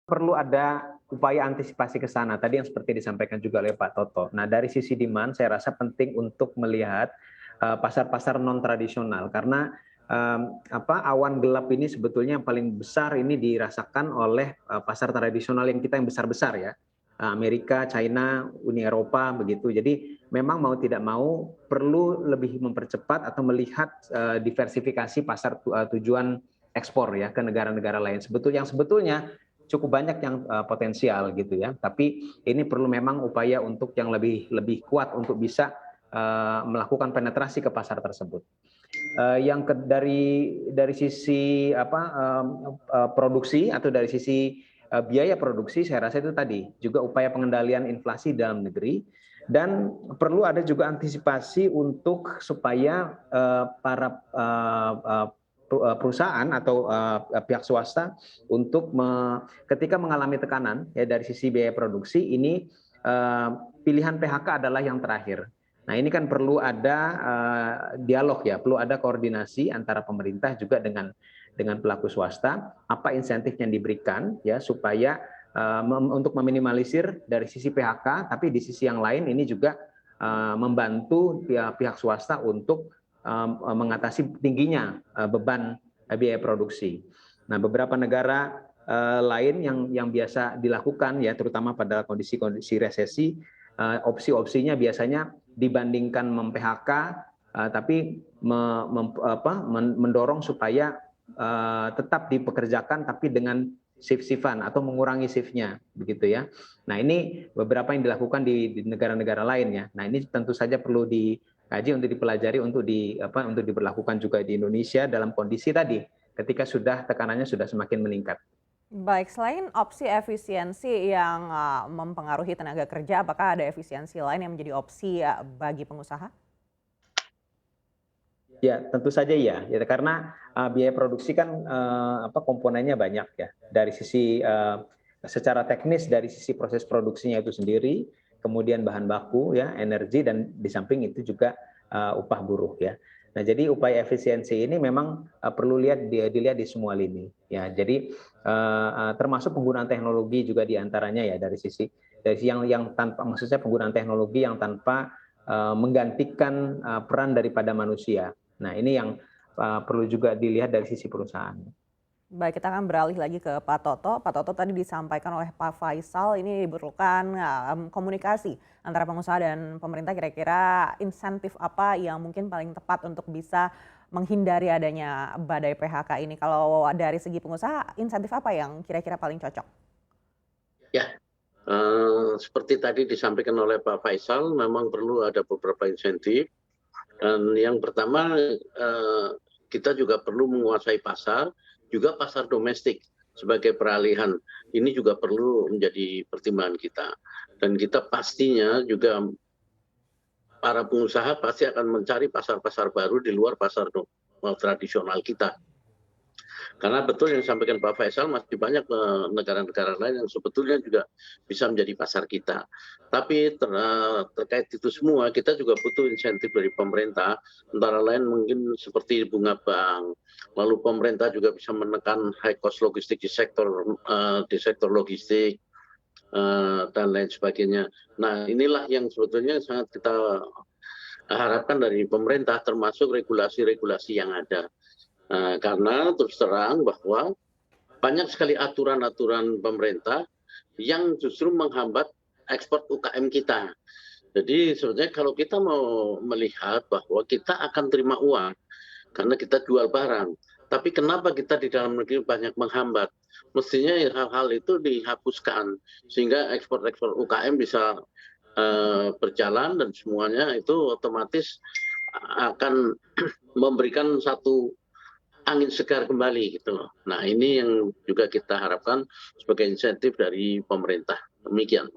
perlu ada upaya antisipasi ke sana. Tadi yang seperti disampaikan juga oleh Pak Toto. Nah, dari sisi demand, saya rasa penting untuk melihat pasar-pasar non tradisional karena awan gelap ini sebetulnya yang paling besar ini dirasakan oleh pasar tradisional yang kita yang besar-besar ya. Amerika, China, Uni Eropa begitu. Jadi memang mau tidak mau perlu lebih mempercepat atau melihat diversifikasi pasar tujuan ekspor ya ke negara-negara lain. Sebetulnya cukup banyak yang potensial gitu ya. Tapi ini perlu memang upaya untuk yang lebih kuat untuk bisa melakukan penetrasi ke pasar tersebut. Dari sisi produksi atau dari sisi biaya produksi, saya rasa itu tadi juga upaya pengendalian inflasi dalam negeri dan perlu ada juga antisipasi untuk supaya para perusahaan atau pihak swasta untuk ketika mengalami tekanan ya dari sisi biaya produksi ini pilihan PHK adalah yang terakhir. Nah ini kan perlu ada dialog ya, perlu ada koordinasi antara pemerintah juga dengan pelaku swasta, apa insentif yang diberikan ya supaya untuk meminimalisir dari sisi PHK, tapi di sisi yang lain ini juga membantu pihak swasta untuk mengatasi tingginya beban biaya produksi. Nah beberapa negara lain yang biasa dilakukan ya terutama pada kondisi-kondisi resesi, opsi-opsinya biasanya dibandingkan mem-PHK tapi mendorong supaya tetap dipekerjakan tapi dengan shift-shiftan atau mengurangi shiftnya begitu ya. Nah ini beberapa yang dilakukan di negara-negara lain ya. Nah ini tentu saja perlu dikaji untuk dipelajari untuk diberlakukan juga di Indonesia dalam kondisi tadi ketika tekanannya sudah semakin meningkat. Baik, selain opsi efisiensi yang mempengaruhi tenaga kerja, apakah ada efisiensi lain yang menjadi opsi bagi pengusaha? Ya, tentu saja ya. Ya karena biaya produksi kan komponennya banyak ya. Dari sisi secara teknis dari sisi proses produksinya itu sendiri, kemudian bahan baku ya, energi dan di samping itu juga upah buruh ya. Nah, jadi upaya efisiensi ini memang perlu dilihat di semua lini ya. Jadi termasuk penggunaan teknologi juga diantaranya ya dari sisi yang tanpa maksudnya penggunaan teknologi yang tanpa menggantikan peran daripada manusia. Nah, ini yang perlu juga dilihat dari sisi perusahaan. Baik, kita akan beralih lagi ke Pak Toto. Pak Toto tadi disampaikan oleh Pak Faisal ini diperlukan komunikasi antara pengusaha dan pemerintah, kira-kira insentif apa yang mungkin paling tepat untuk bisa menghindari adanya badai PHK ini. Kalau dari segi pengusaha, insentif apa yang kira-kira paling cocok? Ya, seperti tadi disampaikan oleh Pak Faisal, memang perlu ada beberapa insentif. Dan yang pertama, kita juga perlu menguasai pasar, juga pasar domestik sebagai peralihan. Ini juga perlu menjadi pertimbangan kita. Dan kita pastinya juga para pengusaha pasti akan mencari pasar-pasar baru di luar pasar tradisional kita. Karena betul yang disampaikan Pak Faisal, masih banyak negara-negara lain yang sebetulnya juga bisa menjadi pasar kita. Tapi terkait itu semua, kita juga butuh insentif dari pemerintah, antara lain mungkin seperti bunga bank. Lalu pemerintah juga bisa menekan high cost logistik di sektor logistik dan lain sebagainya. Nah, inilah yang sebetulnya sangat kita harapkan dari pemerintah, termasuk regulasi-regulasi yang ada. Karena terus terang bahwa banyak sekali aturan-aturan pemerintah yang justru menghambat ekspor UKM kita. Jadi sebetulnya kalau kita mau melihat bahwa kita akan terima uang karena kita jual barang, tapi kenapa kita di dalam negeri banyak menghambat? Mestinya hal-hal itu dihapuskan sehingga ekspor-ekspor UKM bisa berjalan dan semuanya itu otomatis akan memberikan satu angin segar kembali gitu loh. Nah ini yang juga kita harapkan sebagai insentif dari pemerintah. Demikian.